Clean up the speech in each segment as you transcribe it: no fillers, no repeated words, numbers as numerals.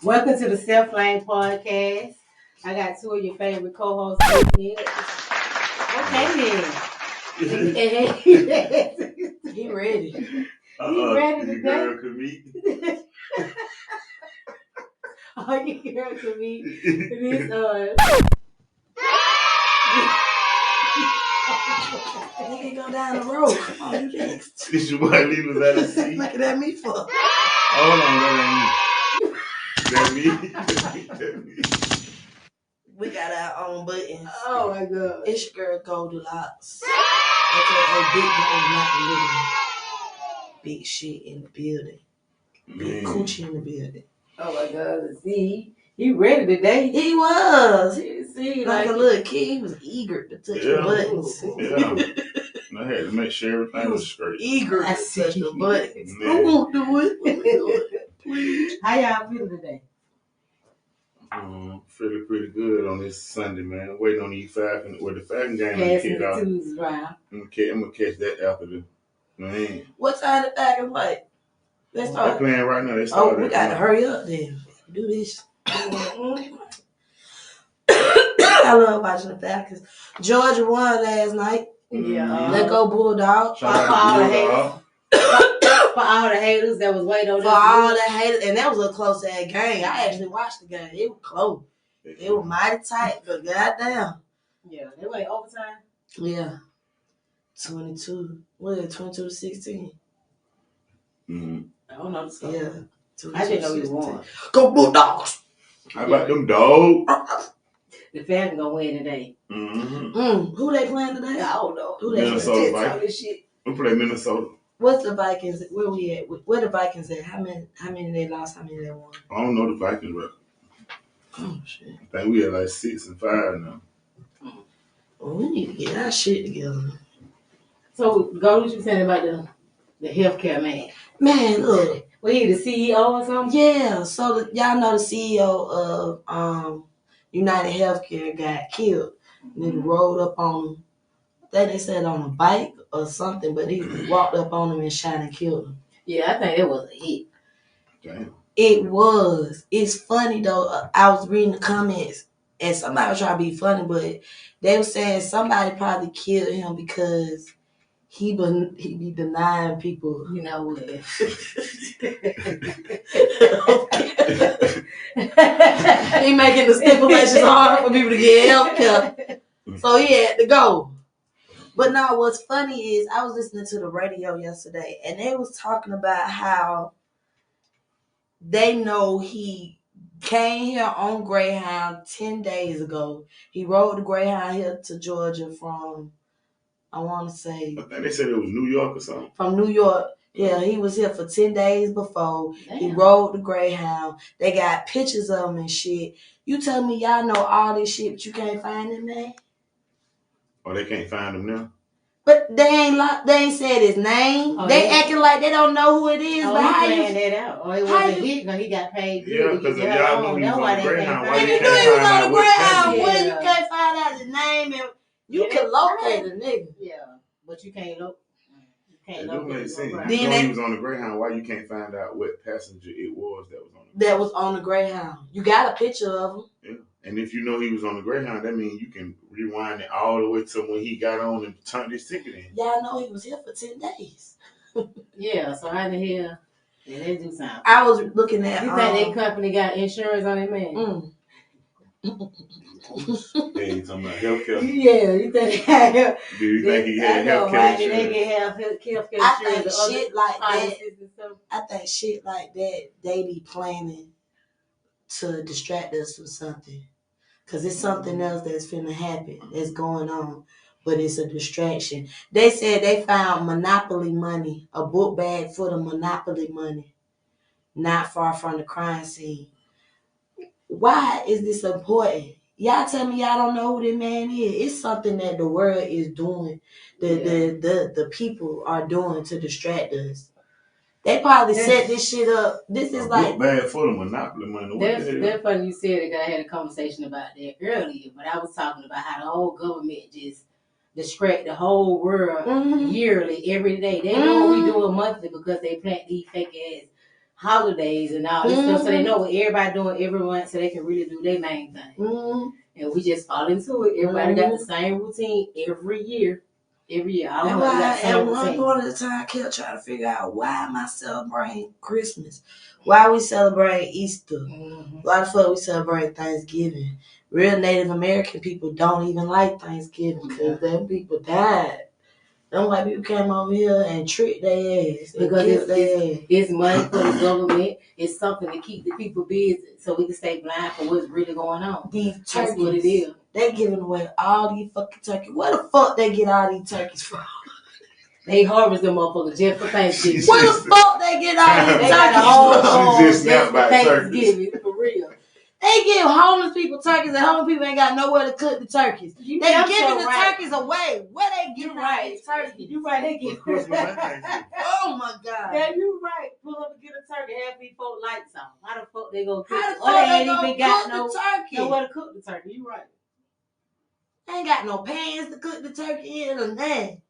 Welcome to the Selflane podcast. I got two of your favorite co-hosts with me. Okay then. He ready. He ready today. Girl could meet. Oh, you girl could meet this They can go down the road. Come on, you next. This your boy Lee was at the seat. Looking at me for. Hold on, that ain't me. That me. We got our own buttons. oh my god. It's your girl Goldilocks. AKA Big Gold, not the little. Big shit in the building. Big coochie in the building. Oh my god. See, he ready today. He was. See, Like a little kid, he was eager to touch the buttons. Yeah. I had to make sure everything was straight. Eager to touch the buttons. Man. Who won't do it? Let me do it. Please. How y'all feeling today? Feeling pretty good on this Sunday, man. Waiting on these Falcons. Well, the Falcon game Passing kicked the off. Tuesday round. I'm gonna catch that after the man. What time the Pagan play? Let's They're start. playing right now. They Oh, started. we gotta hurry up then. Do this. I love watching the Falcons. Georgia won last night. Yeah. Let go Bulldogs. Shout out to Bulldog. For all the haters that was waiting on For all the haters, and that was a close ass game. I actually watched the game. It was close. It was mighty tight, but goddamn. Yeah, they went overtime. Yeah. 22. What is it? 22 to 16. Mm-hmm. I don't know the score. Yeah. I didn't know he 22-16. won. Go Bulldogs. How about them dogs? The Falcons gonna win today. Mm-hmm. Who they playing today? I don't know. Who they Minnesota playing? Vikings. Shit. We play Minnesota. What's the Vikings? Where we at? Where the Vikings at? How many they lost? How many they won? I don't know the Vikings record. Oh shit. I think we at like 6-5 now. Well, we need to get our shit together. So go what you saying about the healthcare man. Man, look. Was he the CEO or something? Yeah, so y'all know the CEO of United Healthcare got killed. Nigga rolled up on him. I think they said on a bike or something, but he walked up on him and shot and killed him. Yeah, I think it was a hit. Damn. It was. It's funny though. I was reading the comments and somebody was trying to be funny, but they were saying somebody probably killed him because he be denying people. You know what? He making the stipulations hard for people to get health care. So he had to go. But no, what's funny is I was listening to the radio yesterday and they was talking about how they know he came here on Greyhound 10 days ago. He rode the Greyhound here to Georgia from, I want to say, I think they said it was New York or something. from New York. Yeah, he was here for 10 days before. Damn. He rode the Greyhound. They got pictures of him and shit. You tell me y'all know all this shit, but you can't find him, man? Oh, they can't find him now? But they ain't said his name. Oh, they yeah. acting like they don't know who it is. Oh, but he how planned you? that out. Oh, it how wasn't you- hit because he got paid good. Yeah, to because get if that y'all on. knew he That's was why on they the can't Greyhound, find why If you you him. knew he was find on out the what Greyhound, passenger? when you Yeah. can't find out his name and you Yeah, can locate the nigga. Yeah, but you can't look. You It can't don't look. make sense. Then You know they- he was on the Greyhound. Why you can't find out what passenger it was that was on the That was on the Greyhound. You got a picture of him. Yeah. And if you know he was on the Greyhound, that means you can rewind it all the way to when he got on and turned his ticket in. Y'all know he was here for 10 days. Yeah, so how the hell? Yeah, they do sound. I was looking at. You think their company got insurance on it, man? Yeah, you talking about healthcare. Yeah, you think they got Do you think he had I know, healthcare right? They insurance? can have healthcare insurance. I think or other shit like that. policies and stuff. I think shit like that. They be planning to distract us from something, cause it's something else that's finna happen. That's going on, but it's a distraction. They said they found Monopoly money, a book bag full of Monopoly money, not far from the crime scene. Why is this important? Y'all tell me y'all don't know who this man is. It's something that the world is doing. The people are doing to distract us. They probably set this shit up. This is like book bag full of Monopoly money. What the hell? That's funny you said it. 'Cause I had a conversation about that earlier, but I was talking about how the whole government just distract the whole world yearly, every day. They know what we doing monthly because they plant these fake ass holidays and all this stuff, so they know what everybody doing every month, so they can really do their main thing. And we just fall into it. Everybody got the same routine every year. Every year. I don't know. At one point in the time, I kept trying to figure out why am I celebrating Christmas? Why we celebrate Easter? Why the fuck we celebrate Thanksgiving? Real Native American people don't even like Thanksgiving because them people died. Them white people came over here and tricked their ass. Because it's money for the government. It's something to keep the people busy so we can stay blind for what's really going on. These turkeys. That's what it is. They giving away all these fucking turkeys. Where the fuck they get all these turkeys from? They harvest them motherfuckers just for Thanksgiving. Where the fuck they get all these turkeys? They got a whole farm just just for Thanksgiving, turkeys. for real. They give homeless people turkeys, and homeless people ain't got nowhere to cook the turkeys. They giving the turkeys away. Where they getting these turkeys? You right. They get. Oh my God. Yeah, you right. Pull up and get a turkey. Have these folk lights on. How the fuck they gonna cook? How the fuck they gonna cook the turkey? Nowhere to cook the turkey. You right. They ain't got no pans to cook the turkey in or nothing.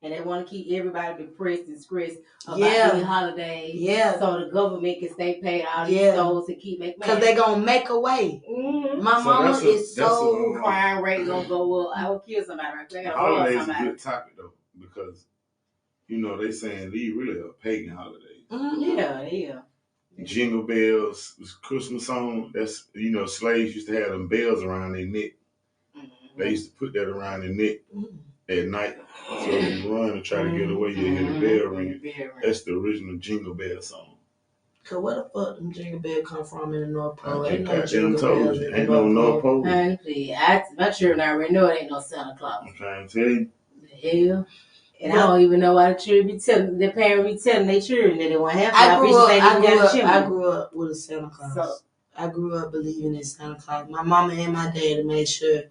And they want to keep everybody depressed and stressed about these holidays. Yeah. So the government can stay paid all these souls to keep making money. Because they going to make a way. My mama is so... crime rate going to go up. I will kill somebody right there. Holidays is a good topic, though, because, you know, they saying these really are pagan holidays. Yeah. Jingle bells, Christmas song, that's, you know, slaves used to have them bells around their neck. They used to put that around their neck at night. So if you run and try to get away, you hear the bell ring. That's the original Jingle Bell song. Cause where the fuck them Jingle Bell come from in the North Pole? Ain't no Jingle Bells. Ain't no North Pole. My children already know it ain't no Santa Claus. I'm trying to tell you. The hell? And I don't even know why the children be telling, the parents be telling their children that they want to have. I grew up with a Santa Claus. So, I grew up believing in Santa Claus. My mama and my dad made sure,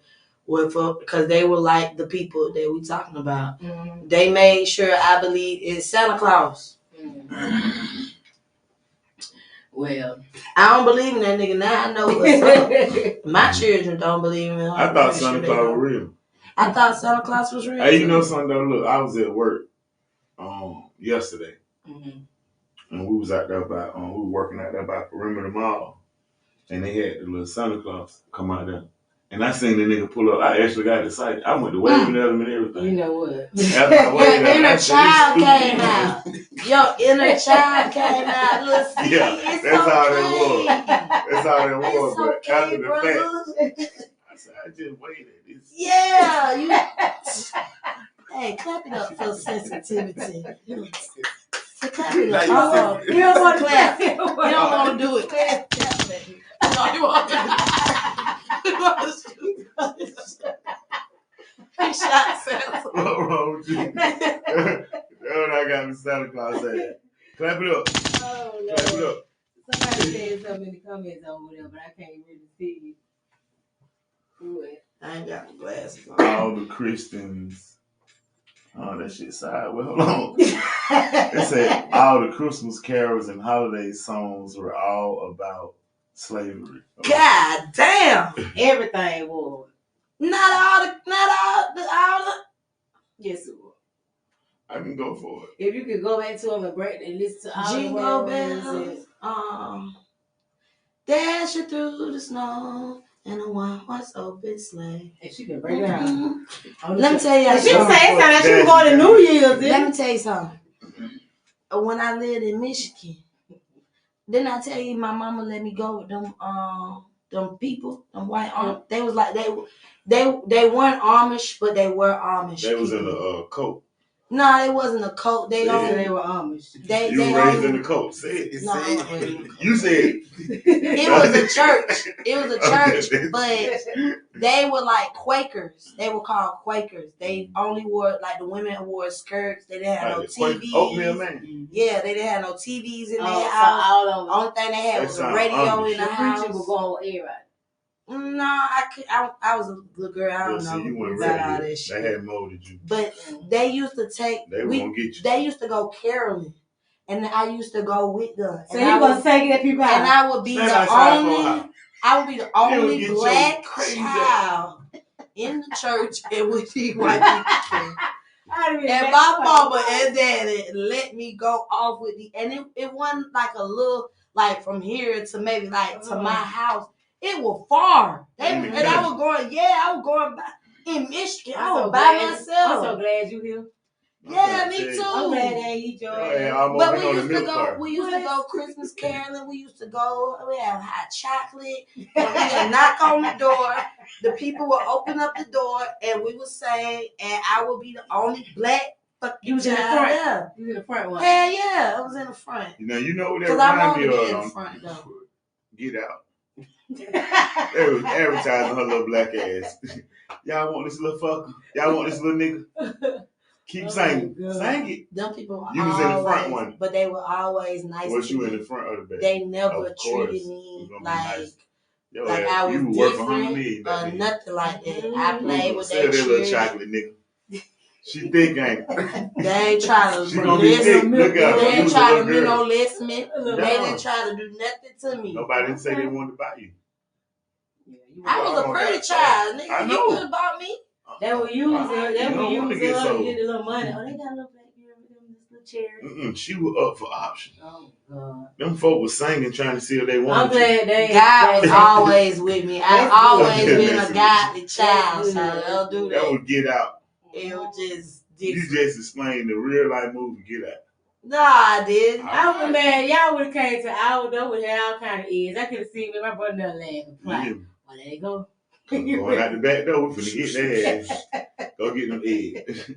because they were like the people that we talking about. They made sure I believed in Santa Claus. Well, I don't believe in that nigga now. I know what's up. My children don't believe in him. I thought Santa Claus was real. I thought Santa Claus was real. Hey, you know something though? Look, I was at work yesterday. And we was out there we were working out there by Perimeter Mall. And they had the little Santa Claus come out there. And I seen the nigga pull up. I actually got excited. I went to waving at him and everything. You know what? Your inner child came out. Your inner child came out. Look, see, that's how that was. That's how that was. But after the fact, I said, I just waited. Yeah. Hey, clap it up for sensitivity. So clap it up. You don't want to clap. You don't want to do it. Clap, baby. No, you want to. He shot Santa. What wrong with you? That's what I got with Santa Claus saying. Clap it up. Oh, no. Clap it up. Somebody said something in the comments over there, but I can't really see it. I ain't got the glasses on. All the Christians. Oh, that shit side. Well, hold on. They said all the Christmas carols and holiday songs were all about slavery. God damn! Everything was. Not all the. Yes, it was. I can go for it. If you could go back to them and break and listen to all Jingle the bells, dashing through the snow in a one-horse open sleigh. And she can break it down. Let me tell you something. She was saying like she was going to New Year's. Let me tell you something. When I lived in Michigan, didn't I tell you my mama let me go with them people, them white Amish? They was like they weren't Amish, but they were Amish. They was in a cult. No, they wasn't a cult. They were Amish. You were raised in the cult. Say it. No, you said it was a church. It was a church, but they were like Quakers. They were called Quakers. They only wore, like, the women wore skirts. They didn't have no TVs. Oatmeal man. Yeah, they didn't have no TVs in their house. The only thing they had was a radio in the house. Preaching was going with everybody. No, I was a good girl. I don't know about all that shit. They had molded you. But they used to take. They were gonna get you. They used to go caroling, and I used to go with them. So you was taking that people out, and I would be the only. I would be the only black child in the church, and with these white people. And my mama and daddy let me go off with and it wasn't like a little, like from here to maybe like to my house. It was far. And I was going by in Michigan. I was by myself. I'm so glad you here. Yeah, me too. I'm glad they eat your ass. But we used to go Christmas caroling. We used to go. We had hot chocolate. And we would knock on the door. The people would open up the door, and we would sing. And I would be the only black. You was in the front. Yeah. You was in the front one. Hell yeah, I was in the front. You know what that reminds me of? In the front, though. Get Out. They was advertising her little black ass. Y'all want this little fucker? Y'all want this little nigga? Keep singing. Sing it. Them people you was in the front one. But they were always nice. Was you in the front of the bed? They never treated me like I was different or nothing like that. I played with their children. Little chocolate nigga. She thick, ain't they ain't trying to listen. They ain't trying to listen me. They didn't try to do nothing to me. Nobody didn't say they wanted to buy you. I was a pretty child, nigga. You could have bought me. They were using her. They were using her to get a little money. Oh, they got a little black girl with them, this little cherry. She was up for option. Oh, God. Them folk was singing, trying to see if they wanted. I'm glad they. God was always with me. I've always been a godly child, so they'll do that. That would Get Out. It was just different. You just explained the real life movie Get Out. No, I didn't. I was mad. Y'all would have came to our door with all kind of ears. I could have seen me, my brother done laughing. Oh, there you go. Going out the back door, we finna get their ass. Go get them eggs.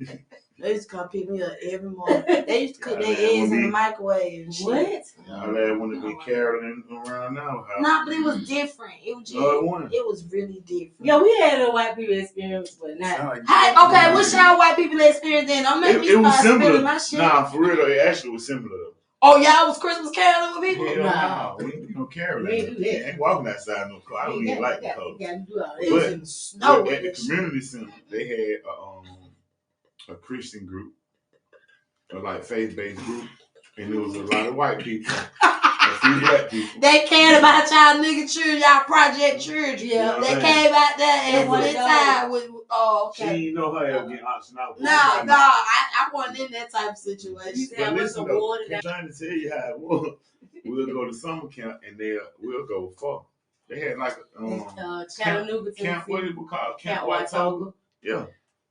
They used to come pick me up every morning. They used to cook their eggs in the microwave and shit. What? Y'all had one to be caroling around our house. Nah, but it was different. It was just, it was really different. Yeah, we had a white people experience, but not. Okay, what's y'all white people experience then? Don't make me start spilling my shit. Nah, for real though, it actually was similar though. Oh, y'all was Christmas caroling with people? Nah, we ain't no caroling. We ain't walking outside no car. I don't even like the colors. But at the community center, they had a Christian group, like faith-based group, and there was a lot of white people, a few black people. They cared about y'all nigga children, y'all project children. Yeah, they came out there and one time with. Oh, okay. She didn't know her ever getting auctioned out. No, I wasn't in that type of situation. But listen, though, I'm trying to tell you how it was. We'll go to summer camp and we'll go far. They had like Chattanooga, camp, what it was called? Camp Whitetoga. Yeah.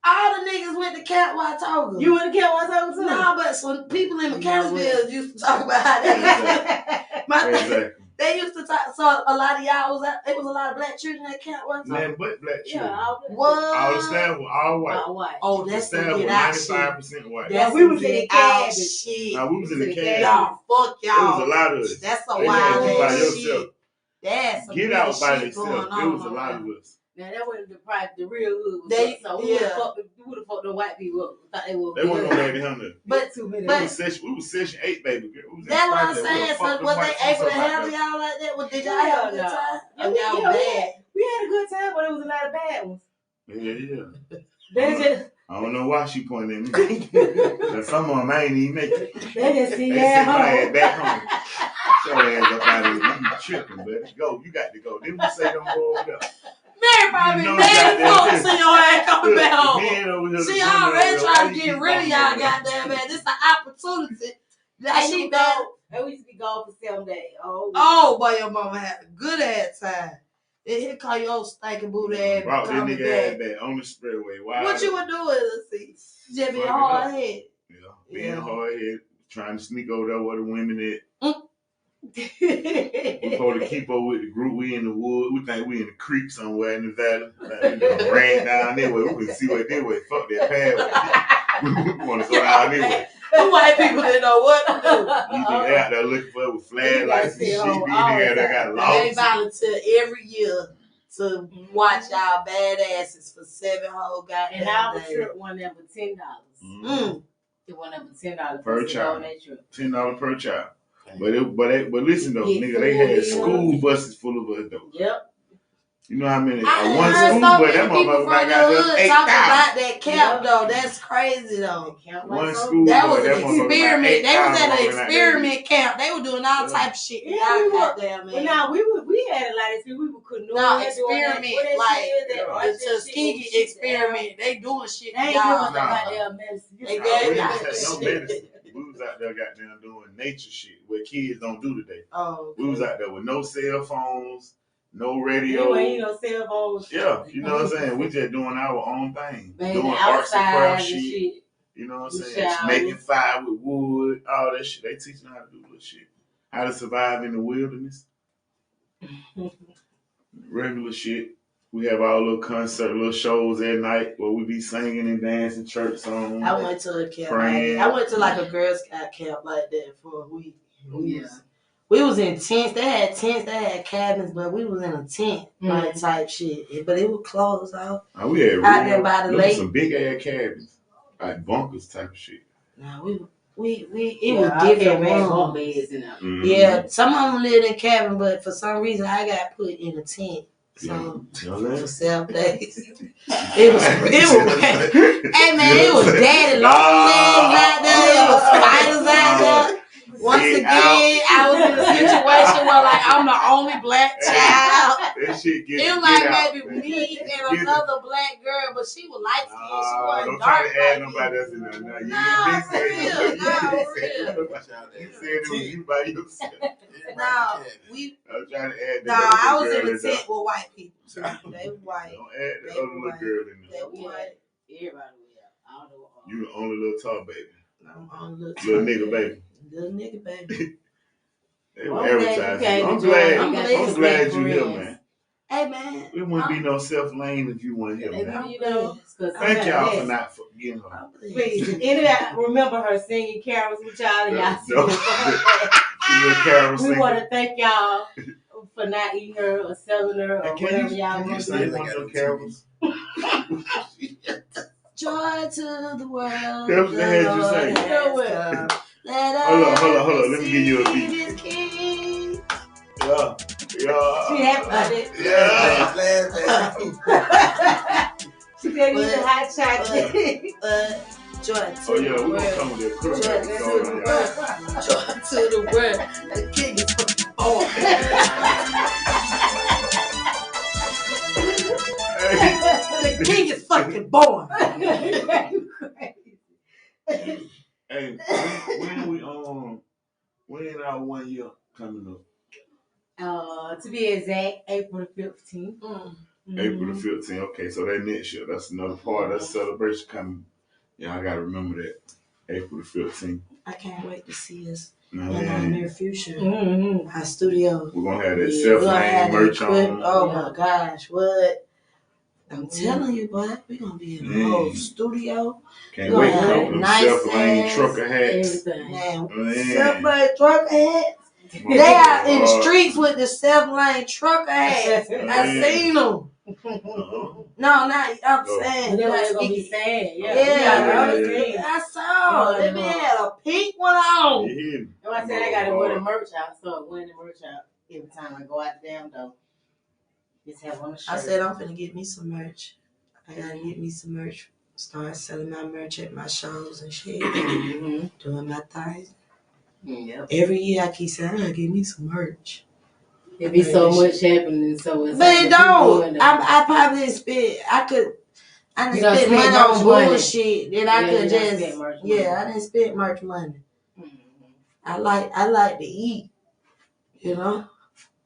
All the niggas went to Camp Whitetoga. You went to Camp Whitetoga too? No, but some people in Mechanicsville used to talk about that. Exactly. They used to talk, so a lot of y'all it was a lot of black children at Camp Whitetoga. Man, but black children. Yeah, all the staff were all white. All white. Oh, that's the staff was 95% white. Yeah, we was in the cabin. Now we was in the cabin. Y'all, fuck y'all. It was a lot of us. That's a wild ass shit. That's some Get Out by themselves. It was a lot of us. Now that wasn't the real hood. So who would have fucked the white people up? Thought they were. They wasn't gonna let it handle. But too many. We was session 8, baby girl. That's what I'm saying. So was they able to handle y'all like that? Well, did y'all have a good time? Y'all bad. We had a good time, but it was a lot of bad ones. Yeah. They just. I don't know why she pointed at me. Cause some of them I ain't even make it. They just see that home. Back home. Show ass up out of here. You tripping, baby. Go. You got to go. Didn't we say don't go over there? Mary probably mad folks see your ass coming back home. She already trying to get rid of y'all goddamn man. This is an opportunity. That she go. And we used to be gone for 7 days. Oh boy, your mama had a good ass time. He'll call your old stinking booty ass. Brought that nigga ass back on the spreadway. What you would do is just be hard head. Yeah, being hard head, trying to sneak over there where the women at. We supposed to keep up with the group. We in the wood. We think we in the creek somewhere in the valley. Like, ran down that way. We can see what they way. Fuck that pathway. We want to go down this way. The white people didn't know what to do. You think they out there looking for it with flashlights and shit. They got lost. They volunteer every year to watch y'all badasses for 7 whole goddamn days. And our trip won them for $10. It won them for $10 per child. $10 per child. But listen though, nigga, they had school buses full of us though. Yep. You know how many? I One heard school, so but that many people motherfucker from the got hood them talk 8,000. about that camp though. That's crazy though. One school, That boy, was an that motherfucker about experiment. They was 8,000 at an women out there. experiment camp. They were doing all type of shit. Yeah, we were. Damn, man. Well, now we had a lot of people. We were canoeing. No, experiment like the Tuskegee experiment. They doing shit. They ain't y'all. giving us goddamn medicine. We didn't take no medicine. We was out there goddamn doing nature shit what kids don't do today. Oh, okay. We was out there with no cell phones, no radio. You ain't no cell phones. Yeah, you know what I'm saying? We just doing our own thing. Man, doing arts and craft shit. shit. You know what I'm saying? Making fire with wood, all that shit. They teaching how to do this shit. How to survive in the wilderness. Regular shit. We have our little concert, little shows at night where we be singing and dancing church songs. I went to a camp. Praying. I went to like a Girl Scout camp like that for a week. Yeah. We was in tents. They had tents. They had cabins, but we was in a tent like type shit. But it was closed off. We had out there by the lake. Some big ass cabins, like bunkers type of shit. Nah, it was different bunk beds in there. Yeah, some of them lived in cabin, but for some reason I got put in a tent. So for Selflane, it was. Hey man, it was daddy long legs out there. It was spiders out there. Once again, I was in a situation where like I'm the only black child. It was like maybe me and another black girl, but she was light skinned. She wasn't dark. Don't try to add nobody else in there. Nah, for real. You said it was you by yourself. No, I'm trying to add. No, I was in the tent with white people. They were white. Don't add the other little girl in there. They were white. Everybody was out. You the only little tall baby. I'm on little nigga baby. Little nigga baby. They were advertising. I'm glad you here, man. Hey man, we wouldn't be no Selflane if you weren't here, man. You know, thank y'all for not forgetting her. Please, anybody remember her singing carols with y'all and y'all we want to thank y'all for not eating her or selling her or whatever y'all want to do. Carols? Joy to the world. That was the head you sang. You know what? Hold on. Let me give you a beat. Yeah. She happy about it. Yeah. She said he's a hot chocolate. Joy to the world. We're going to come with that crook. Joy to the world. The king is born. The king is fucking born. Hey, when our 1 year coming up? To be exact, April the 15th. April the 15th. Okay, so that next year, that's another part of that celebration coming. Yeah, I gotta remember that. April the 15th. I can't wait to see us in our near future. Our studio. We're gonna have that Selflane merch on. Oh my gosh, what? I'm telling you, boy, we're gonna be in the whole studio. Can't wait to come with them Selflane trucker hats. Man. Selflane trucker hats. They are in the streets with the Selflane trucker hats. I seen them. No, not I'm saying. They're gonna be sad. Yeah. I saw. They had a pink one on. I said I gotta wear the merch out, so wearing the merch out every time I go out the damn door. Just have on the shirt. I said I'm finna get me some merch. I gotta get me some merch. Start selling my merch at my shows and shit. Doing my things. Yep. Every year I keep saying I gotta get me some merch. There be so much happening, so it's. But it don't. I probably didn't spend. I didn't spend money on bullshit that I could just. I didn't spend much money. I like to eat. You know.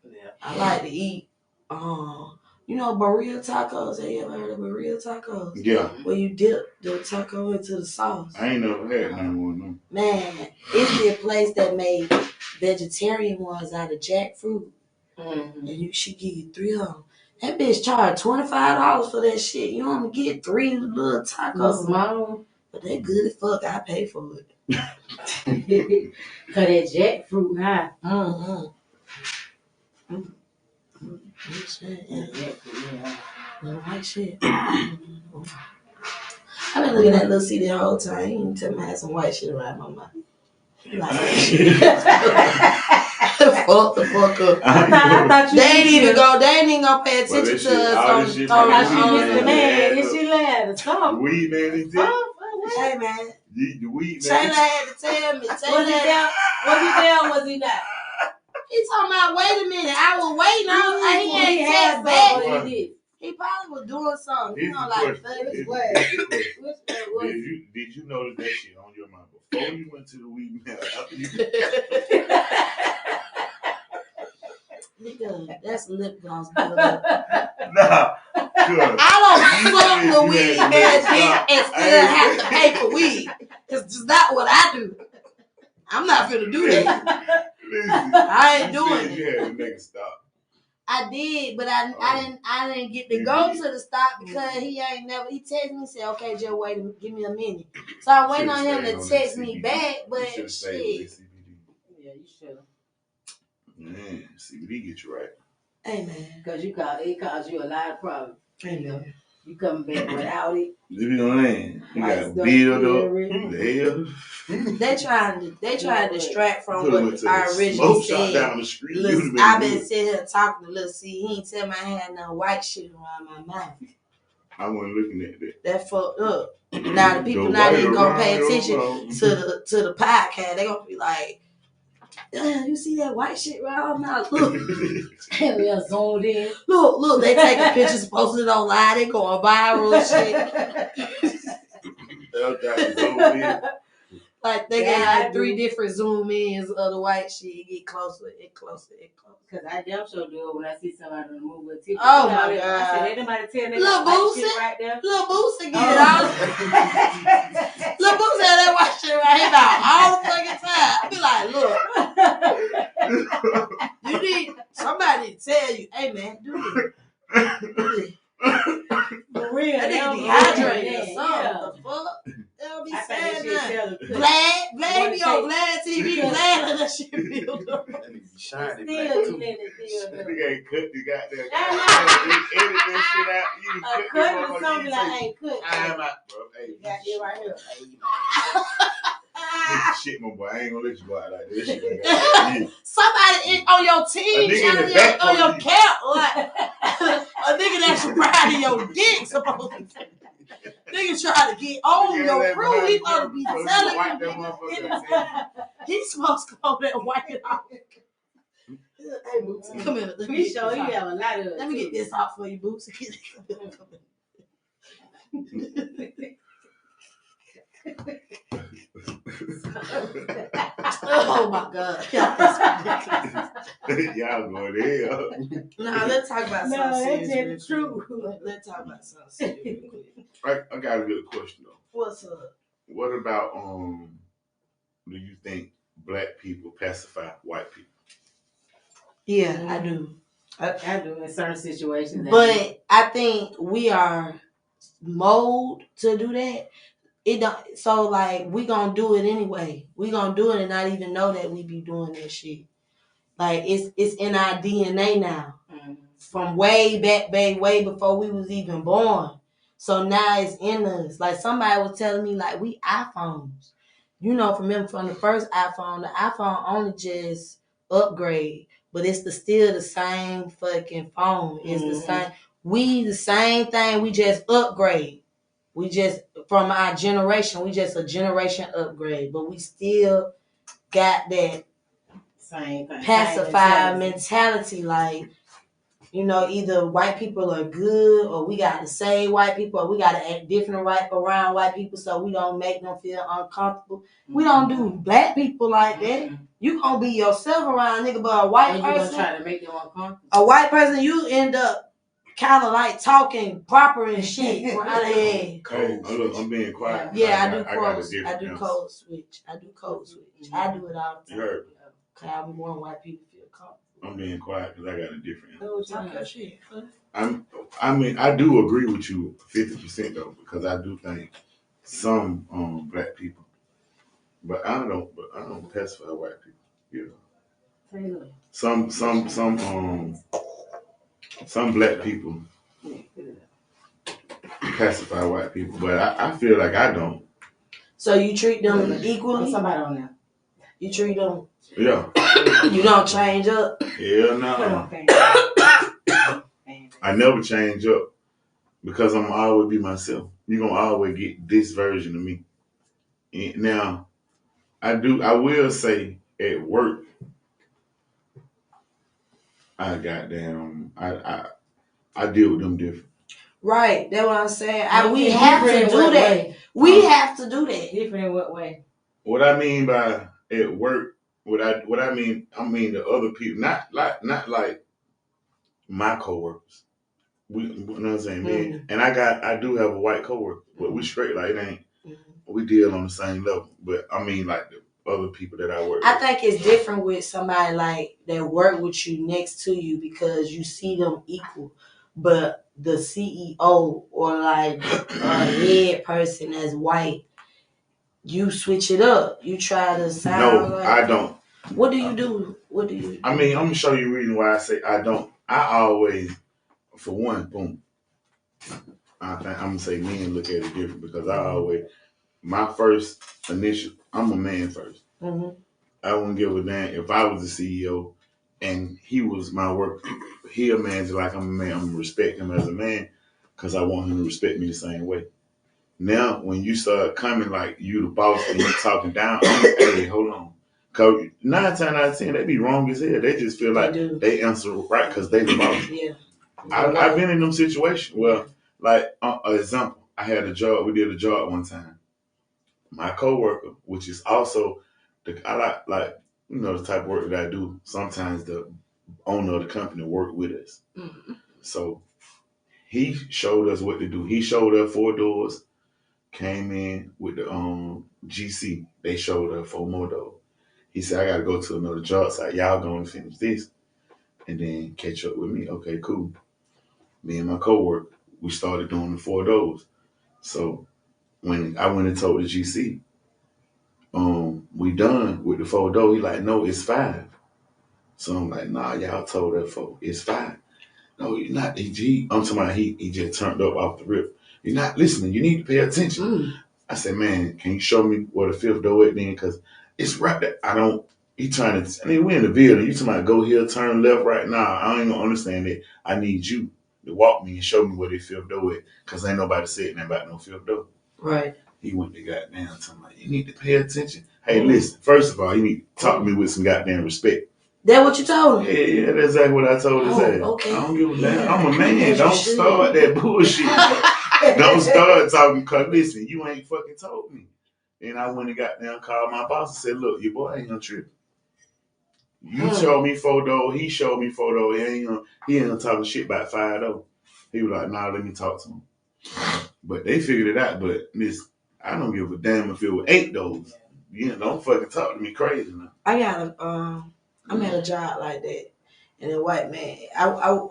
Yeah. I like to eat. You know burrito tacos? Have you ever heard of burrito tacos? Yeah. Where you dip the taco into the sauce. I ain't never had none of them. Man, it's the place that made vegetarian ones out of jackfruit. And she give you 3 of them. That bitch charged $25 for that shit. You only get 3 little tacos. Small. But they good as fuck. I pay for it. Cause that jackfruit high. White shit. I've been looking at little CD the whole time. He didn't tell me I had some white shit around my mouth. Like, Fuck the fuck up. I thought you They ain't even gonna pay attention to us I thought she was the man. Is she lying? Stop. The weed man is dead. Hey man. The weed man. Taylor had to tell me. Was he down? Was he down? Was he not? He talking about, wait a minute. I was waiting on. He ain't text back. He probably was doing something. You know, like Did you notice that shit on your mind before you went to the weed man? After you nigga, that's lip gloss. Nah. I don't fuck with weed and still have to pay for weed. Cause it's not what I do. I'm not finna do that. Listen, I ain't doing it. You had to make a stop. I did, but I didn't get to go to the stop because he texted me and said, okay, just wait, give me a minute. So I'm waiting on him to text me back, but shit. Yeah, you should. Man, CBD get you right. Hey man. Because it caused you a lot of problems. Hey know. You come back without it. You know what I mean? You got to build up. They trying to distract from what I originally said. Down the street. I've been sitting here talking to Lil C. He ain't tell me I had no white shit around my mouth. I wasn't looking at that. That fucked up. Now the people not even gonna pay attention to the podcast. They gonna be like, you see that white shit around my mouth? Look. We are zoned in. Look, they taking pictures, posting it online, they going viral and shit. Like they got 3 different zoom ins of the white shit. Get closer and closer and closer. Cause I damn sure do it when I see somebody on the move with TikTok. Oh my god! I said, ain't nobody tell me Lil Boosie right there. Lil Boosie get it all. Lil Boosie had that white shit right here about all the fucking time. I be like, look, you need somebody to tell you, hey man, do this. For real, that nigga dehydrated or something. Yeah. The fuck? They'll be saying that. Vlad be on Vlad TV. Vlad and that shit build up. Shiny. Still, that nigga ain't cut the goddamn. Edit that shit out. You cut or something I ain't cut. I'm out, bro. Hey, you got it right here. Shit, my boy. I ain't gonna let you go out like this. Somebody on your team, on your camp, like a nigga that's proud of your dick, supposed to say. Nigga try to get on your crew. He supposed to be telling you. He's supposed to come over there and wipe it off. Hey, Bootsy, come here. Let me show you have a lot of. Let me get this off for you, Bootsy. Oh my god. Y'all going to hell. Nah, let's talk about something serious. That's true. Let's talk about something serious. I got a good question though. What's up? What about do you think black people pacify white people? Yeah, I do. I do in certain situations. But I think we are molded to do that. It don't. So like we gonna do it anyway. We gonna do it and not even know that we be doing that shit. Like it's in our DNA now. Mm-hmm. From way back, way before we was even born. So now it's in us. Like somebody was telling me, like we iPhones. You know, from the first iPhone, the iPhone only just upgrade, but it's still the same fucking phone. It's the same. We the same thing. We just upgrade. We just from our generation. We just a generation upgrade, but we still got that same thing. Pacified mentality. Like, you know, either white people are good, or we got to say white people, or we got to act different around white people so we don't make them feel uncomfortable. We don't do black people like that. You gonna be yourself around nigga, but a white person, you gonna try to make them uncomfortable. A white person, you end up kind of like talking proper and shit. Hey, look, I'm being quiet. Yeah, I do code switch. I do it all the time. Cause I want white people to feel comfortable. I'm being quiet because I got a different. Talk your shit. I do agree with you 50% though, because I do think some black people, but I don't pacify white people. You know, some black people pacify white people, but I feel like I don't. So you treat them equally? Somebody on there. You treat them. Yeah. You don't change up? Hell no. I never change up because I'm always be myself. You're going to always get this version of me. And now, I will say at work, I deal with them different. Right, that's what I'm saying. We have to do that. We have to do that. Different in what way? What I mean by at work, I mean the other people, not like my coworkers. You know what I'm saying, man? And I do have a white coworker, but we straight like it ain't. We deal on the same level, but I mean like the other people that I work with. I think it's different with somebody like that work with you next to you because you see them equal. But the CEO or like a head person that's white, you switch it up. You try to sound like... No, I don't. What do you do? What do you... I mean, I'm going to show you a reason why I say I don't. I always, for one, boom. I'm going to say men look at it different because I always, my first initial, I'm a man first. I wouldn't give a damn if I was the CEO and he was my work. He a man just like I'm a man. I'm going to respect him as a man because I want him to respect me the same way. Now, when you start coming like you the boss and you talking down, hey, hold on. Because 9 times out of 10, they be wrong as hell. They just feel like they answer right because they the boss. Yeah. I've been in them situations. Well, like, an example, I had a job. We did a job one time. My coworker, which is also, I like you know, the type of work that I do. Sometimes the owner of the company work with us. So he showed us what to do. He showed us 4 doors. Came in with the GC. They showed her 4 more doors. He said, I got to go to another job site. Y'all going to finish this and then catch up with me. Okay, cool. Me and my coworker, we started doing the 4 doors. So when I went and told the GC, we done with the 4 doors. He like, no, it's 5. So I'm like, nah, y'all told her 4. It's 5. No, you're not. I'm talking about he just turned up off the rip. You're not listening. You need to pay attention. I said, man, can you show me where the 5th door is then? Because it's right there. He trying to, I mean, we're in the building. You talking about go here, turn left right now. I ain't going to understand it. I need you to walk me and show me where the 5th door is. Because ain't nobody said nothing about no 5th door. Right. He went to goddamn talking about, you need to pay attention. Hey, listen, first of all, you need to talk to me with some goddamn respect. That what you told him? Yeah, that's exactly what I told his ass. Okay. I don't give a damn. I'm a man. Don't start that bullshit. Don't start talking, because listen, you ain't fucking told me. And I went and got down, called my boss and said, look, your boy ain't gonna trip. You showed me 4 doors, he showed me 4 doors. He ain't gonna talking shit about 5 doors. He was like, nah, let me talk to him. But they figured it out, but listen, I don't give a damn if it was 8 doors. You know, don't fucking talk to me crazy now. I'm at a job like that, and a white man. I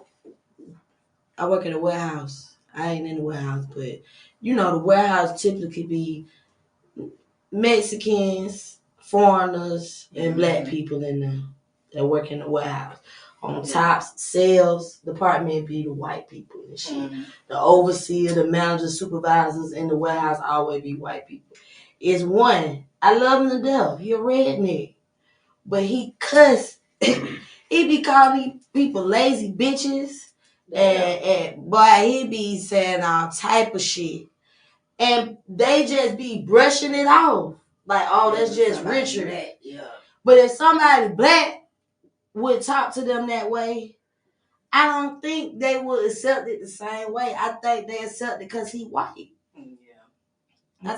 work in a warehouse. I ain't in the warehouse, but you know the warehouse typically be Mexicans, foreigners, and black people in there that work in the warehouse. On top, sales department be the white people and shit. The overseer, the manager, supervisors in the warehouse always be white people. It's one. I love him to death. He a redneck. But he cuss. He be calling these people lazy bitches. And boy, he be saying all type of shit. And they just be brushing it off. Like, oh, that's just Richard. But if somebody black would talk to them that way, I don't think they would accept it the same way. I think they accept it because he white. I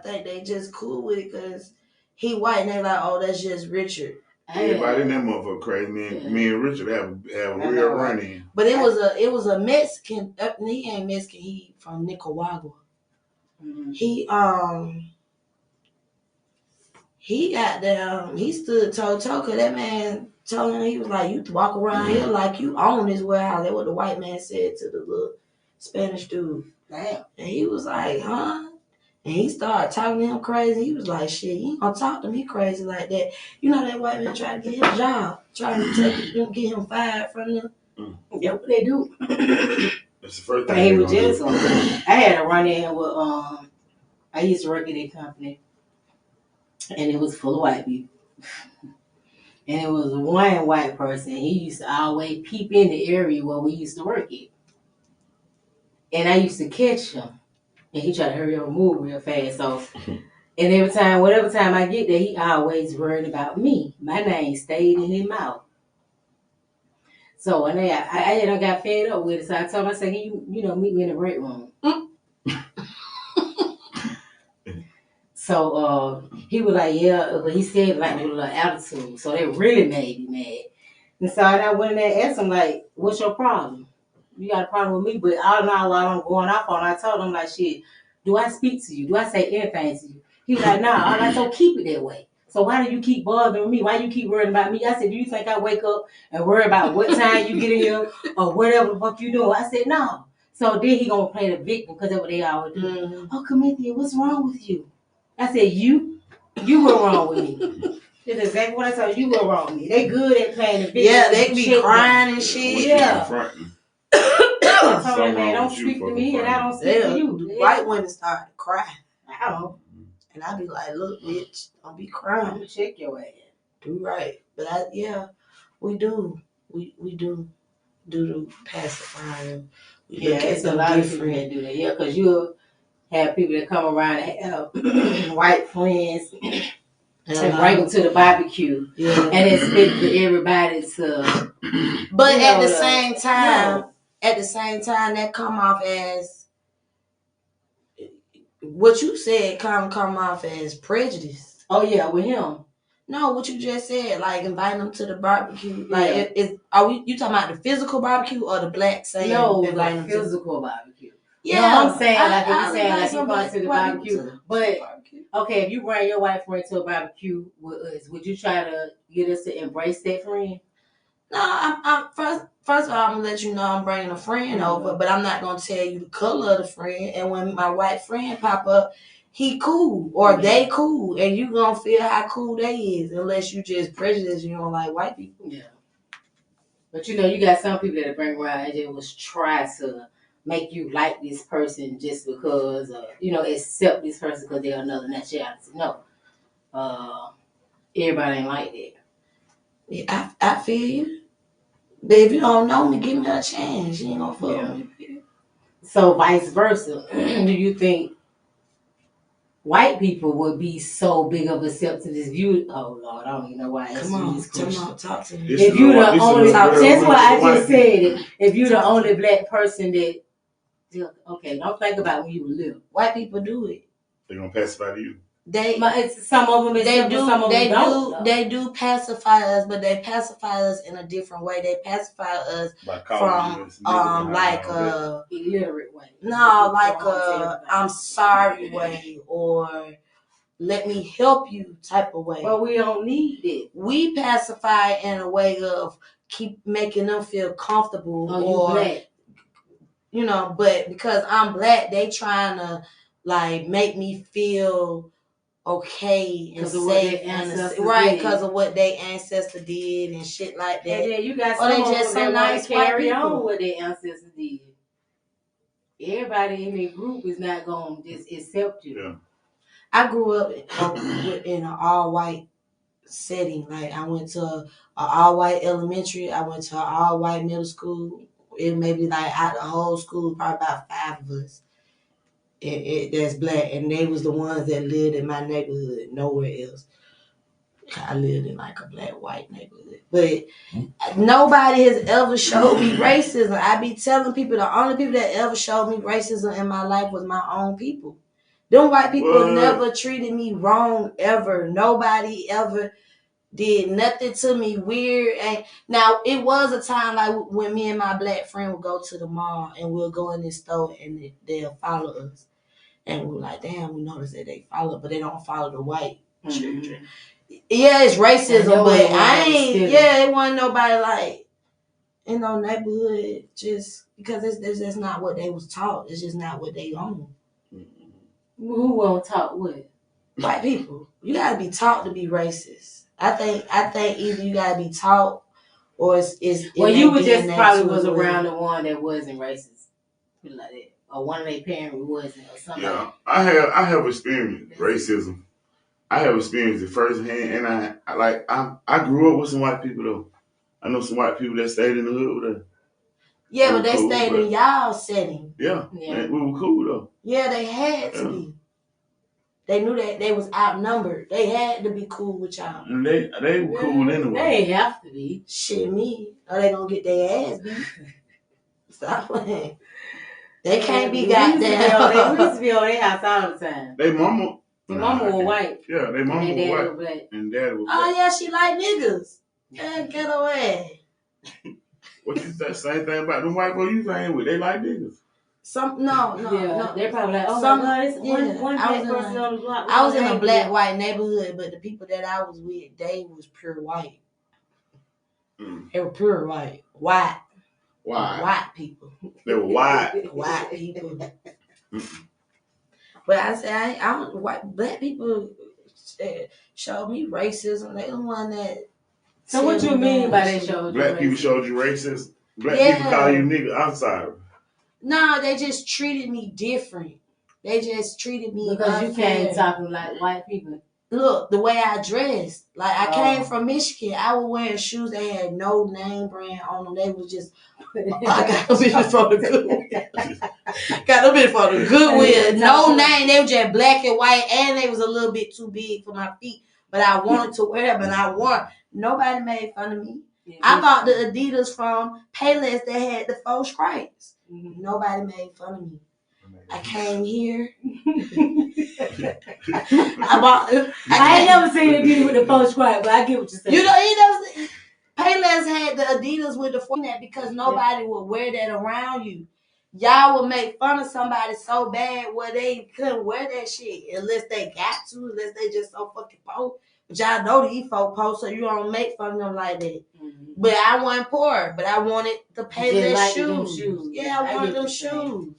think they just cool with it because he white and they like, oh, that's just Richard. Everybody in that motherfucker crazy. Me and Richard have a real run-in. But it was a Mexican. He ain't Mexican. He from Nicaragua. He got down. He stood toe-to-toe because that man told him, he was like, you walk around here like you own this warehouse. That's what the white man said to the little Spanish dude. Damn. And he was like, huh? And he started talking to him crazy. He was like, shit, you ain't gonna talk to me crazy like that. You know that white man tried to get him a job. Trying to get him fired from them. That's what they do. That's the first thing. He was just I had a run-in with, I used to work at a company. And it was full of white people. And it was one white person. He used to always peep in the area where we used to work at. And I used to catch him. And he tried to hurry up and move real fast. So, and every time, whatever time I get there, he always worried about me. My name stayed in his mouth. So, and I got fed up with it. So I told him, I said, you meet me in the break room. So he was like, yeah, but he said like with a little attitude. So that really made me mad. And so I went in there and asked him, like, what's your problem? You got a problem with me? But all in all, while I'm going off on, I told him, like, shit, do I speak to you? Do I say anything to you? He was like, nah. I'm like, so keep it that way. So why do you keep bothering me? Why you keep worrying about me? I said, do you think I wake up and worry about what time you get in here or whatever the fuck you doing? I said, no. So then he gonna play the victim because that's what they always do. Mm-hmm. Oh, Corinthia, what's wrong with you? I said, you were wrong with me. That's exactly what I told you. You were wrong with me. They good at playing the victim. Yeah, they be crying and shit. Yeah. I told him, man, don't speak to me and I don't speak to you. The white women started to cry. I don't. And I be like, look, bitch, don't be crying. Check your ass. Do right. But we do. We do the pacifying. Yeah, it's a lot of people that do that. Yeah, because you'll have people that come around and have white friends and bring them to the barbecue. Yeah. And expect for everybody to. But at the same time, that come off as what you said. Come off as prejudice. Oh yeah, with him. No, what you just said, like inviting them to the barbecue. Like, you talking about the physical barbecue or the black saying? No, the physical barbecue. Yeah, no, I'm saying like you going to the barbecue. But okay, if you bring your white friend to a barbecue with us, would you try to get us to embrace that friend? No, I'm first of all, I'm gonna let you know I'm bringing a friend over, but I'm not gonna tell you the color of the friend. And when my white friend pop up, he cool or they cool, and you gonna feel how cool they is, unless you just prejudice you don't like white people. Yeah, but you got some people that bring around and just was try to make you like this person just because, accept this person because they're another nationality. No, everybody ain't like that. Yeah, I feel you. But if you don't know me, give me a chance. You ain't gonna fuck with me. So vice versa, do you think white people would be so big of acceptance if you? Oh Lord, I don't even know why I asked you this question. Talk to me. If you the only, that's why I just said it. If you the only black person that, okay, don't think about when you were little. White people do it. They're gonna pacify to you. Some of them don't. They do pacify us, but they pacify us in a different way. They pacify us from illiterate way. No, like I'm sorry way or let me help you type of way. But we don't need it. We pacify in a way of keep making them feel comfortable. Oh, you but black. because I'm black, they trying to like make me feel okay and safe because of what their ancestor did and shit like that. And then you got some nice carry on what their ancestors did. Everybody in their group is not gonna just accept you. Yeah. I grew up in an all-white setting. Like I went to an all-white elementary. I went to an all-white middle school. It may be like out the whole school, probably about 5 of us. That's black, and they was the ones that lived in my neighborhood, nowhere else. I lived in like a black-white neighborhood, but nobody has ever showed me racism. I be telling people the only people that ever showed me racism in my life was my own people. Them white people never treated me wrong ever. Nobody ever did nothing to me weird. And now it was a time like when me and my black friend would go to the mall and we'll go in this store and they'll follow us. And we're like, damn, we noticed that they follow, but they don't follow the white children. Yeah, it's racism, but it wasn't nobody like in no neighborhood just because that's not what they was taught. It's just not what they own. Who won't talk what? White people. You gotta be taught to be racist. I think either you gotta be taught or it's well, you was just probably was around the one that wasn't racist. Like that. Or one of their parents wasn't or something. Yeah. I have experienced racism I have experienced it firsthand, and I grew up with some white people though. I know some white people that stayed in the hood with us. Yeah, but they stayed in y'all setting. Yeah, man, we were cool though. Yeah, they had to be. They knew that they was outnumbered. They had to be cool with y'all. And they were cool anyway. They ain't have to be. Shit, me. Or they gonna get their ass beat. Stop playing. They can't be goddamn. We used to be on their house all the time. They mama. Their mama was white. Yeah, they mama was white. Black. And dad was black. Oh yeah, she like niggas. Yeah, get away. What you say? Same thing about them white boys you saying with? They like niggas. No. They're probably like, oh Some, my God, it's one black person on the block. I was in a black-white neighborhood, but the people that I was with, they was pure white. They were pure white. White. Why? White people. They were white. White people. But I say I don't white black people showed me racism. They the one that. So what you mean by they showed you? Black people showed you racist. Black people call you nigga. I'm sorry. No, they just treated me different. They just treated me because you came talking like white people. Look, the way I dressed. Like, I came from Michigan. I was wearing shoes that had no name brand on them. They was just, I got them bitches from the Goodwill. Got them bitches from the Goodwill. No name. They were just black and white, and they was a little bit too big for my feet. But I wanted to wear them, and I wore. Nobody made fun of me. Yeah, I bought the ADIDAS from PAYLESS that had the 4 stripes. Mm-hmm. Nobody made fun of me. I came here. I ain't never seen ADIDAS with the 4 stripes, but I get what you're saying. You know, PAYLESS had the ADIDAS with the 4 that because nobody would wear that around you. Y'all would make fun of somebody so bad where they couldn't wear that shit unless they got to, unless they just so fucking poor. But y'all know these folk poor, so you don't make fun of them like that. Mm-hmm. But I wasn't poor, but I wanted the PAYLESS shoes. Yeah, I wanted them shoes.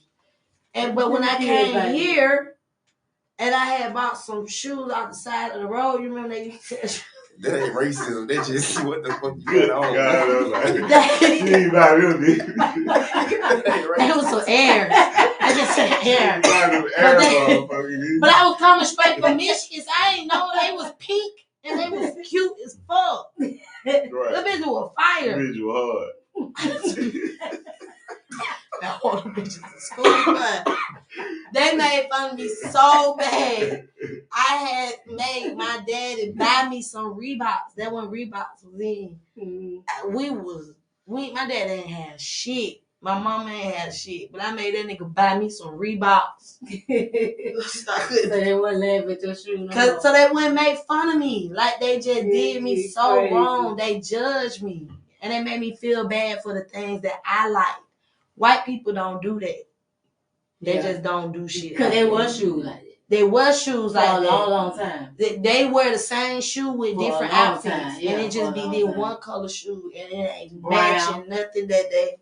But when I came here and I had bought some shoes out the side of the road, you remember they used to tell that ain't racism. They just see what the fuck you got on. That was some air. I just said air. But I was coming straight from Michigan. So I didn't know they was pink and they was cute as fuck. The bitch was fire. The bitch was hard. I want them bitches in school, but they made fun of me so bad. I had made my daddy buy me some Reeboks. That when Reeboks was in. Mm-hmm. My dad ain't have shit. My mama ain't had shit. But I made that nigga buy me some Reeboks. So they wouldn't laugh at your shoe no so they wouldn't make fun of me. Like they just did me so crazy. Wrong. They judged me. And they made me feel bad for the things that I like. White people don't do that. They just don't do shit. Because they wear shoes like that. They wear shoes like that. For a long time. They wear the same shoe with different outfits. Yeah, and it just be their one color shoe. And it ain't matching nothing that they...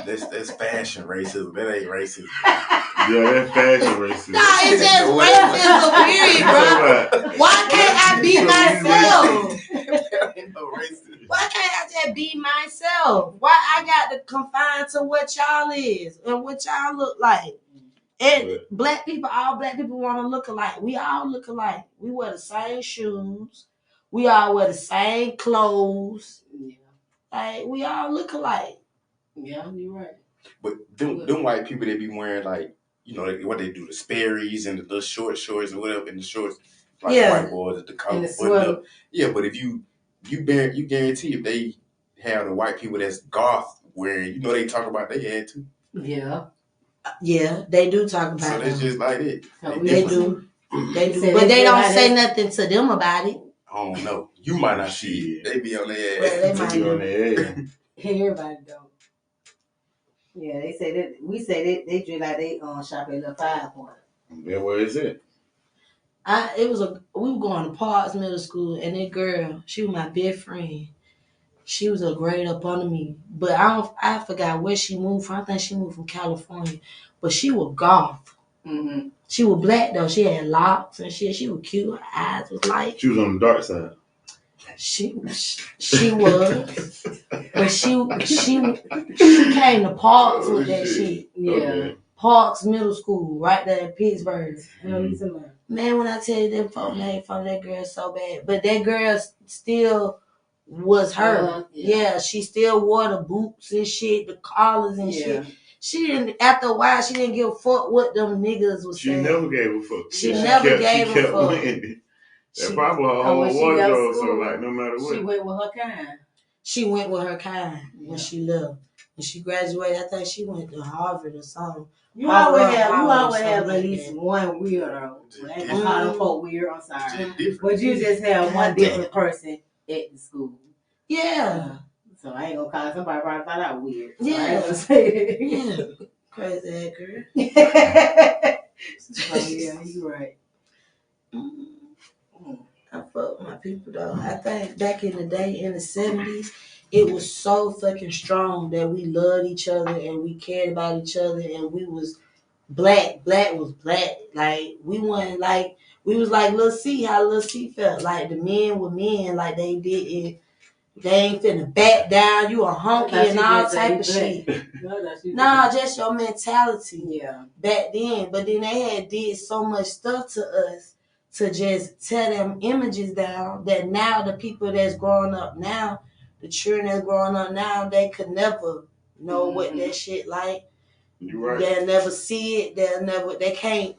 That's fashion racism. That ain't racism. Yeah, that's fashion racism. Nah, it's just racism, period, bro. Why can't I be myself? Why can't I just be myself? Why I got to confine to what y'all is and what y'all look like? And black people, all black people want to look alike. We all look alike. We wear the same shoes. We all wear the same clothes. Yeah. Like, we all look alike. Yeah, you're right. But them white people, they be wearing like, you know, what they do, the Sperry's and the little short shorts or whatever, and the shorts, like the white boys at the collar button up. Yeah, but if you guarantee if they have the white people that's goth wearing, you know, they talk about they had too. Yeah. Yeah, they do talk about it. So it's just like it. They do. They do. But they don't say nothing to them about it. I don't know. You might not see it. They be on their ass. Well, they might be on their ass. Everybody don't. Yeah, they say that. We say they drink like they shop at the 5 Point. Yeah, where is it? We were going to Parks Middle School, and that girl, she was my best friend. She was a grade up under me, but I forgot where she moved from. I think she moved from California, but she was goth. Mm-hmm. She was black though. She had locks and shit. She was cute. Her eyes was light. She was on the dark side. She was, but she came to Parks with that shit. Yeah, okay. Parks Middle School, right there in Pittsburgh. Mm-hmm. Man, when I tell you them folk made fun of that girl so bad, but that girl still was her. Yeah, she still wore the boots and shit, the collars and shit. She didn't. After a while, she didn't give a fuck what them niggas was saying. She never gave a fuck. She never gave a fuck. Winning. That probably her whole wardrobe. So like, no matter what, she went with her kind. She went with her kind when she left. When she graduated, I think she went to Harvard or something. You always have at least one weirdo. I ain't gonna call them folk weird. I'm sorry, but you just have one different person at the school. Yeah. So I ain't gonna call somebody probably thought I was weird. So yeah. I ain't gonna say that. Yeah. Crazy ass girl. Oh yeah, you right. I fuck with my people though. I think back in the day in the 70s, it was so fucking strong that we loved each other and we cared about each other and we was black. Black was black. Like we wasn't like we was like Lil C, how Lil C felt. Like the men were men, like they didn't. They ain't finna back down. You a honky and all type of shit. Nah, just your mentality. Yeah. Back then, but then they had did so much stuff to us to just tear them images down that now the people that's growing up now, the children that's growing up now, they could never know what that shit like. You right. They'll never see it. They can't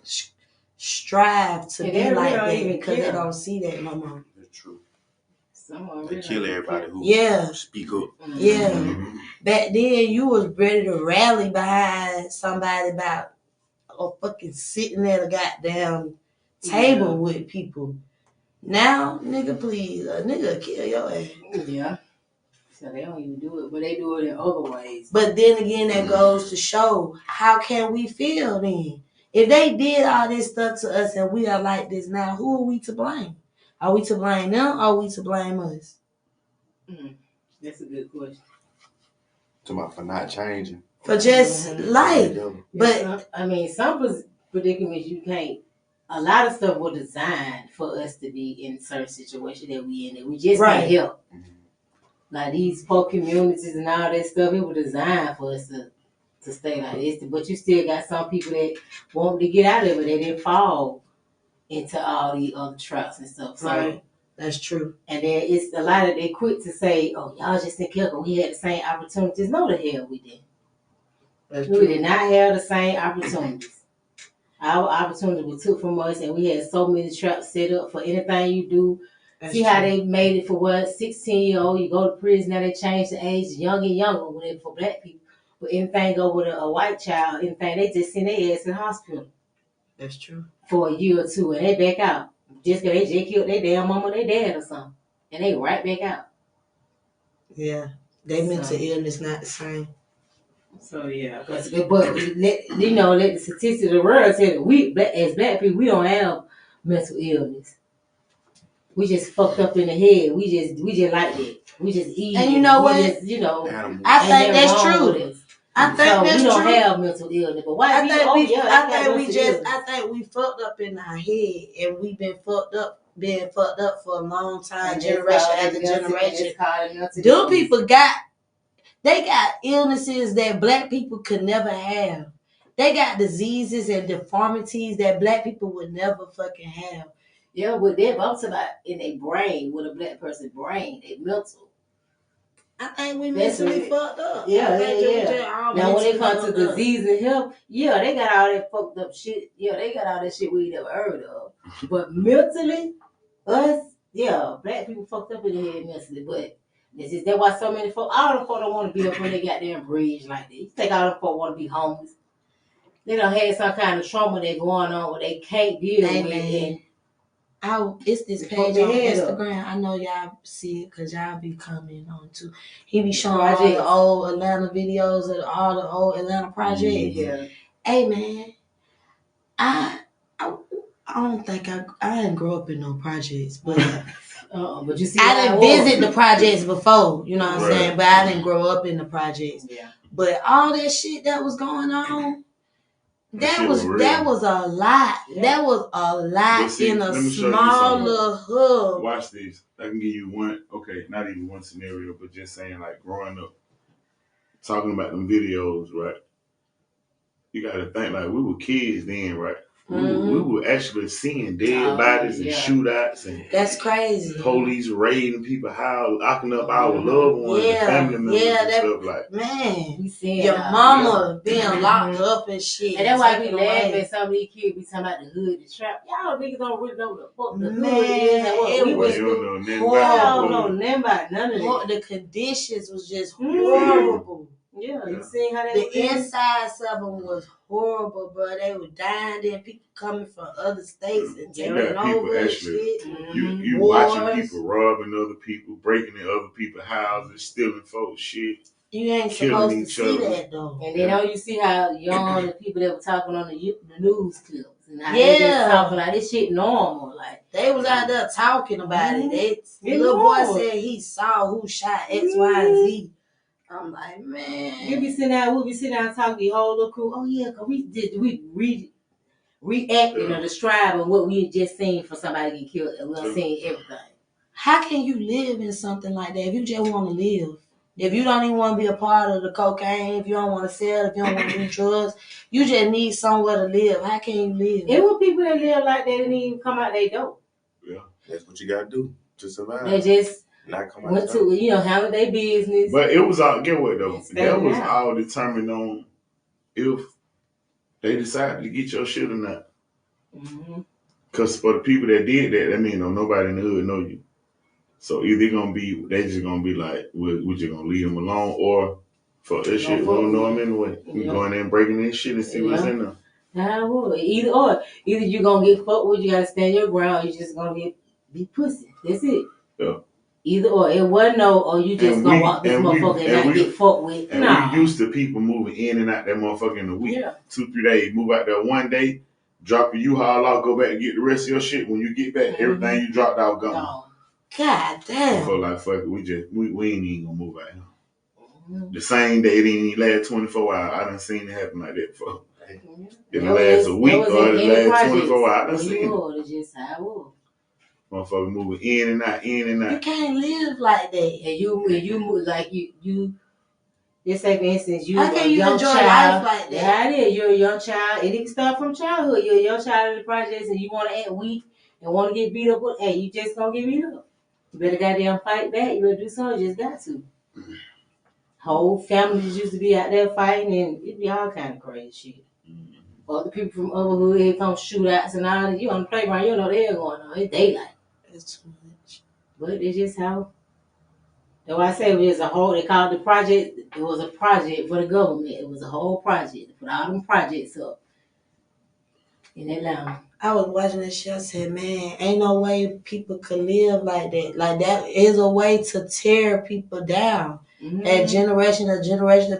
strive to be like that because they don't see that no more. That's true. They kill everybody who speak up. Yeah. Back then, you was ready to rally behind somebody about fucking sitting at a goddamn table with people. Now, nigga, please, a nigga kill your ass. Yeah. So they don't even do it, but they do it in other ways. But then again, that goes to show, how can we feel then? If they did all this stuff to us and we are like this now, who are we to blame? Are we to blame them or are we to blame us? That's a good question. For not changing. For just life. But I mean, some predicaments you can't. A lot of stuff was designed for us to be in certain situations that we in. That we just can't help. Like these poor communities and all that stuff, it was designed for us to stay like this. But you still got some people that want to get out of it. They didn't fall into all these other traps and stuff. So, that's true. And then it's a lot of they quit to say, "Oh, y'all just didn't care because we had the same opportunities." No, the hell we didn't. We did not have the same opportunities. Our opportunity was took from us, and we had so many traps set up for anything you do. That's See how they made it for 16-year-old. You go to prison now. They changed the age younger and younger when it for black people. But anything go with a white child, anything they just send their ass in the hospital. That's true. For a year or two, and they back out. Just because they just killed their damn mama or their dad or something. And they right back out. Yeah. They mental illness not the same. So, yeah. But let the statistics of the world tell that we, as black people, we don't have mental illness. We just fucked up in the head. We just like that. We just eat. And you know what? I think that's true. I think that's true. We don't have mental illness, but why? I think we fucked up in our head, and we've been fucked up for a long time, generation after generation. Them people got illnesses that black people could never have. They got diseases and deformities that black people would never fucking have. Yeah, with that, but I'm talking about in their brain, with a black person's brain, they mental. I think we mentally fucked up. Yeah. Now when they come to disease and health, they got all that fucked up shit. Yeah, they got all that shit we never heard of. But mentally, us, black people fucked up in the head mentally. But that's why so many folk, all the folk don't want to be up on their goddamn bridge like that. You think all the folk want to be homeless? They done had some kind of trauma that going on where they can't deal with it. It's this page on Instagram. I know y'all see it because y'all be coming on too. He be showing all the old Atlanta videos of all the old Atlanta projects. Yeah. Hey man, I don't think I didn't grow up in no projects, but but you see, I didn't visit the projects before. You know what I'm saying? But I didn't grow up in the projects. Yeah. But all that shit that was going on. That was a lot. Yeah. That was a lot in a small little hub. Watch this. I can give you one. Okay, not even one scenario, but just saying like growing up, talking about them videos, right? you got to think like we were kids then, right? We were actually seeing dead bodies and shootouts and that's crazy. Police raiding people's house, locking up our loved ones and family members and stuff like. Man, we seeing your mama being locked up and shit. And that's why we laugh at some of these kids be talking about the hood, the trap. Y'all niggas don't really know the fuck the hood is and what we was doing. Y'all don't know nothing about none of that. The conditions was just horrible. Yeah, you seen how the insides of them was horrible, bro. They were dying. Then people coming from other states and taking over and shit. You watching people robbing other people, breaking in other people's houses, stealing folks' shit. You ain't supposed to see that though. And then you see how young the people that were talking on the news clips and how they just talking like this shit normal. Like they was out there talking about it. The little boy said he saw who shot X, Y, and Z. I'm like, man. We'll be sitting down talking the whole little crew. Oh yeah, cause we reacting or describing what we had just seen for somebody get killed and we're seeing everything. How can you live in something like that if you just want to live? If you don't even want to be a part of the cocaine, if you don't want to sell, if you don't want to do drugs, you just need somewhere to live. How can you live? It was people that live like that didn't even come out their door. Yeah, that's what you gotta do to survive. They just went to handle their business. But it was all get what though. That was all determined on if they decided to get your shit or not. Cause for the people that did that mean nobody in the hood know you. So either they just gonna be like, we're just gonna leave them alone, or fuck this shit, we don't know them anyway. We go in there and breaking this shit and see what's in there. I would. Either you gonna get fucked with, you gotta stand your ground, you just gonna be pussy. That's it. Yeah. Either or. It wasn't or you just gonna walk this motherfucker and not get fucked with. And we used to people moving in and out that motherfucker in a week. Yeah. 2-3 days. Move out there one day, drop your U-Haul out, go back and get the rest of your shit. When you get back, everything you dropped out gone. No. God damn. So like fuck it, we ain't even gonna move out here. The same day it ain't even last 24 hours. I done seen it happen like that before. It lasts a week or it lasts 24 hours. I done seen it. It's just how it was. Motherfucker moving in and out. You can't live like that. And you move like you. Just say for instance, how can you enjoy life like that? Yeah, it is. You're a young child. It can start from childhood. You're a young child in the projects, and you want to act weak and want to get beat up. Hey, you just gonna get beat up. You better goddamn fight back. You better do something. You just got to. Whole families used to be out there fighting, and it'd be all kind of crazy shit. Other people from other hood, they come shootouts and all that. You on the playground, you don't know what the hell going on. It's daylight. It's too much. But it's just how. That's why I say it was a whole. They called it the project. It was a project for the government. It was a whole project to put all them projects up in Atlanta. I was watching that shit. I said, man, ain't no way people could live like that. Like that is a way to tear people down. That generation of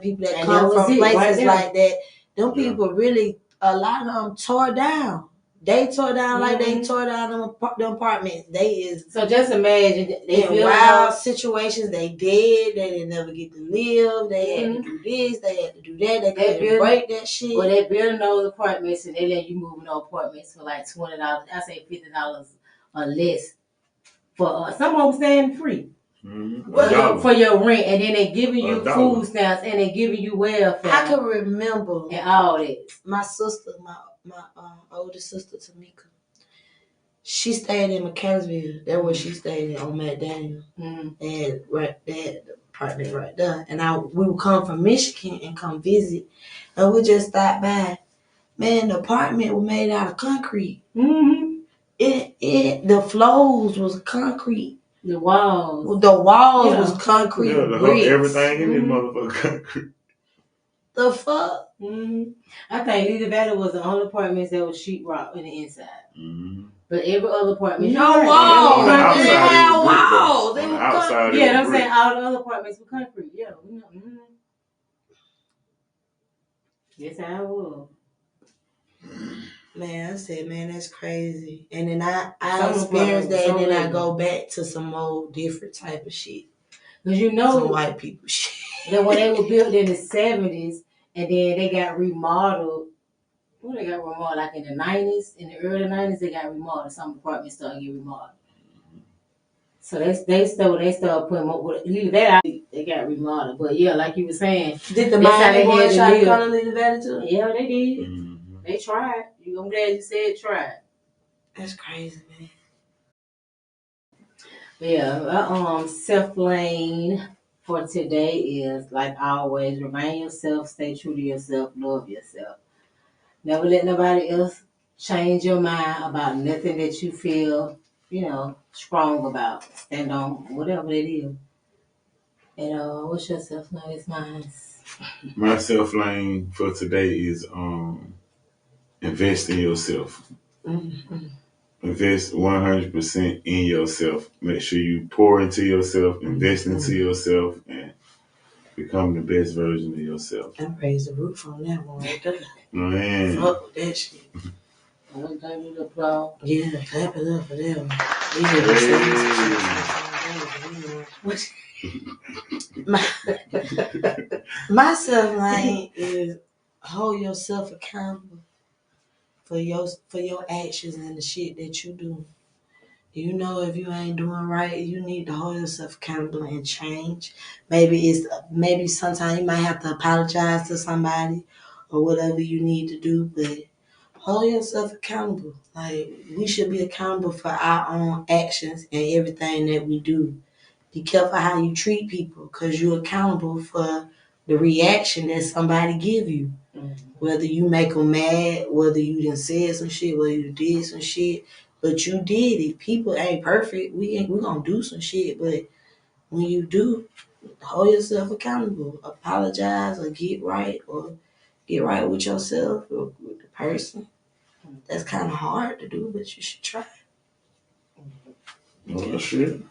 people that come from places like that. Them people really, a lot of them tore down. They tore down like they tore down them apartments. So just imagine they in wild situations. They dead. They didn't never get to live. They had to do this. They had to do that. They couldn't break that shit. Well, they building those apartments and they let you move in those apartments for like $20. I say $50 or less for some of them staying free. For your rent, and then they giving you food stamps and they giving you welfare. I can remember and all that. My sister, my older sister Tamika, she stayed in Mechanicsville. That's where she stayed on McDaniel. And that apartment right there. And we would come from Michigan and come visit, and we just stopped by. Man, the apartment was made out of concrete. The floors was concrete. The walls was concrete. Everything in this motherfucker concrete. The fuck? I think Lita Valley was the only apartments that was sheetrock in the inside. But every other apartment, no walls. They had walls. They were concrete. Yeah, I'm saying all the other apartments were concrete. Yeah, That's how it was. Man, I said, man, that's crazy. And then I experienced that, and then I go back to some more different type of shit. Because some white people shit. That when they were built in the 70s, and then they got remodeled. When they got remodeled, like in the 90s, in the early 90s, they got remodeled. Some apartments started getting remodeled. So they start putting more. Leave that out. They got remodeled, but yeah, like you were saying, did the Miami boys try to come to Lily Valley too? Yeah, they did. Mm-hmm. They tried. I'm glad you said tried. That's crazy, man. Yeah, Selflane for today is like always: remain yourself, stay true to yourself, love yourself. Never let nobody else change your mind about nothing that you feel, strong about. Stand on whatever it is. And what's your self-lane? It's mine. My self-lane for today is invest in yourself. Mm-hmm. Invest 100% in yourself. Make sure you pour into yourself, invest into yourself, and become the best version of yourself. I praise the roof on that one right there. Man. Fuck with that shit. Yeah, clap it up for them. My self-lane is hold yourself accountable for your actions and the shit that you do. You know, if you ain't doing right, you need to hold yourself accountable and change. Maybe sometimes you might have to apologize to somebody or whatever you need to do, but hold yourself accountable. Like, we should be accountable for our own actions and everything that we do. Be careful how you treat people, because you're accountable for the reaction that somebody give you. Mm-hmm. Whether you make them mad, whether you done said some shit, whether you did some shit, but you did it. People ain't perfect. We gonna do some shit, but when you do, hold yourself accountable. Apologize or get right with yourself or with the person. That's kind of hard to do, but you should try. Oh, shit.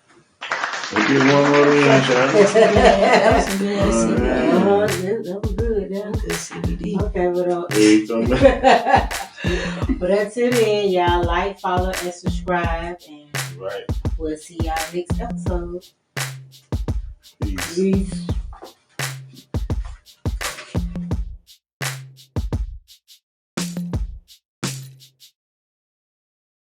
We'll get one more in, child. That was some good CBD. That was good. That was good CBD. Okay, but that's it then, y'all. Like, follow, and subscribe. And we'll see y'all next episode. Peace.